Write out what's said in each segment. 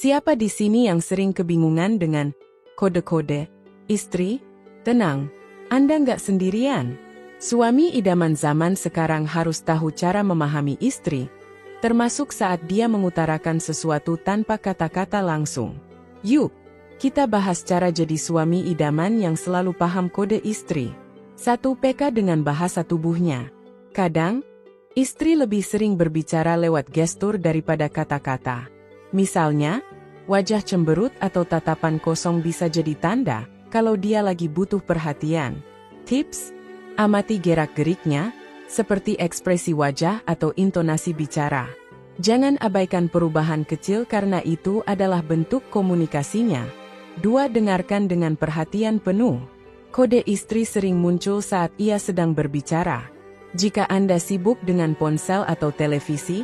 Siapa di sini yang sering kebingungan dengan kode-kode istri? Tenang, Anda nggak sendirian. Suami idaman zaman sekarang harus tahu cara memahami istri, termasuk saat dia mengutarakan sesuatu tanpa kata-kata langsung. Yuk, kita bahas cara jadi suami idaman yang selalu paham kode istri. 1. Peka dengan bahasa tubuhnya. Kadang, istri lebih sering berbicara lewat gestur daripada kata-kata. Misalnya, wajah cemberut atau tatapan kosong bisa jadi tanda kalau dia lagi butuh perhatian. Tips: amati gerak-geriknya, seperti ekspresi wajah atau intonasi bicara. Jangan abaikan perubahan kecil karena itu adalah bentuk komunikasinya. 2. Dengarkan dengan perhatian penuh. Kode istri sering muncul saat ia sedang berbicara. Jika Anda sibuk dengan ponsel atau televisi,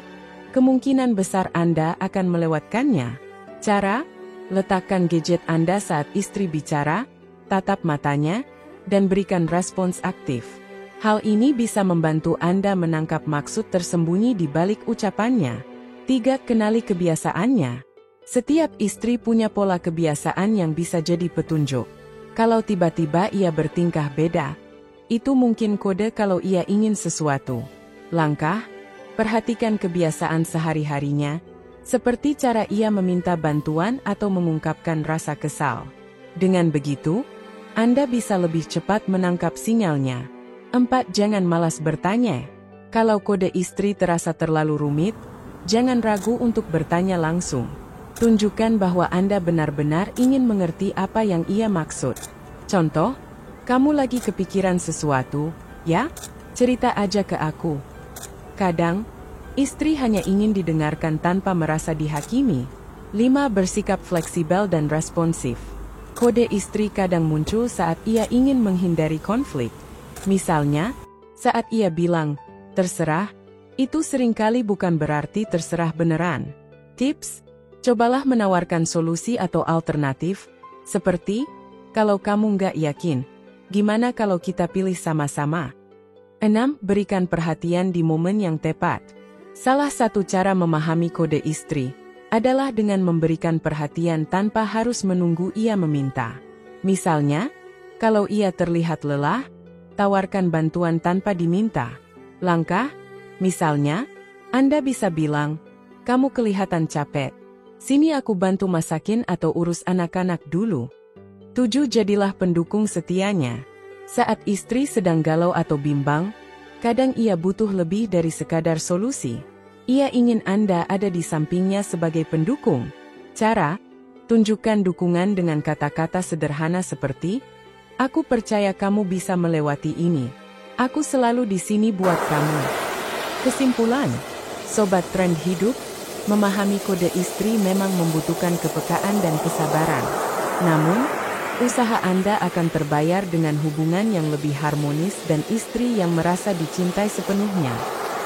kemungkinan besar Anda akan melewatkannya. Cara: letakkan gadget Anda saat istri bicara, tatap matanya, dan berikan respons aktif. Hal ini bisa membantu Anda menangkap maksud tersembunyi di balik ucapannya. 3. Kenali kebiasaannya. Setiap istri punya pola kebiasaan yang bisa jadi petunjuk. Kalau tiba-tiba ia bertingkah beda, itu mungkin kode kalau ia ingin sesuatu. Langkah: perhatikan kebiasaan sehari-harinya, seperti cara ia meminta bantuan atau mengungkapkan rasa kesal. Dengan begitu, Anda bisa lebih cepat menangkap sinyalnya. 4. Jangan malas bertanya. Kalau kode istri terasa terlalu rumit, jangan ragu untuk bertanya langsung. Tunjukkan bahwa Anda benar-benar ingin mengerti apa yang ia maksud. Contoh: kamu lagi kepikiran sesuatu, ya? Cerita aja ke aku. Kadang, istri hanya ingin didengarkan tanpa merasa dihakimi. 5. Bersikap fleksibel dan responsif. Kode istri kadang muncul saat ia ingin menghindari konflik. Misalnya, saat ia bilang, "Terserah," itu seringkali bukan berarti terserah beneran. Tips: cobalah menawarkan solusi atau alternatif, seperti, "Kalau kamu nggak yakin, gimana kalau kita pilih sama-sama?" 6. Berikan perhatian di momen yang tepat. Salah satu cara memahami kode istri adalah dengan memberikan perhatian tanpa harus menunggu ia meminta. Misalnya, kalau ia terlihat lelah, tawarkan bantuan tanpa diminta. Langkah: misalnya, Anda bisa bilang, "Kamu kelihatan capek. Sini aku bantu masakin atau urus anak-anak dulu." 7. Jadilah pendukung setianya. Saat istri sedang galau atau bimbang, kadang ia butuh lebih dari sekadar solusi. Ia ingin Anda ada di sampingnya sebagai pendukung. Cara: tunjukkan dukungan dengan kata-kata sederhana seperti, "Aku percaya kamu bisa melewati ini. Aku selalu di sini buat kamu." Kesimpulan, Sobat Trend Hidup, memahami kode istri memang membutuhkan kepekaan dan kesabaran. Namun, usaha Anda akan terbayar dengan hubungan yang lebih harmonis dan istri yang merasa dicintai sepenuhnya.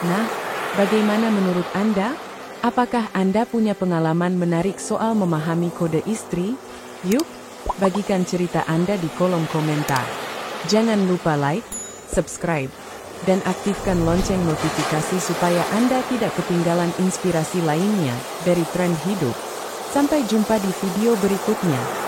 Nah, bagaimana menurut Anda? Apakah Anda punya pengalaman menarik soal memahami kode istri? Yuk, bagikan cerita Anda di kolom komentar. Jangan lupa like, subscribe, dan aktifkan lonceng notifikasi supaya Anda tidak ketinggalan inspirasi lainnya dari Trend Hidup. Sampai jumpa di video berikutnya.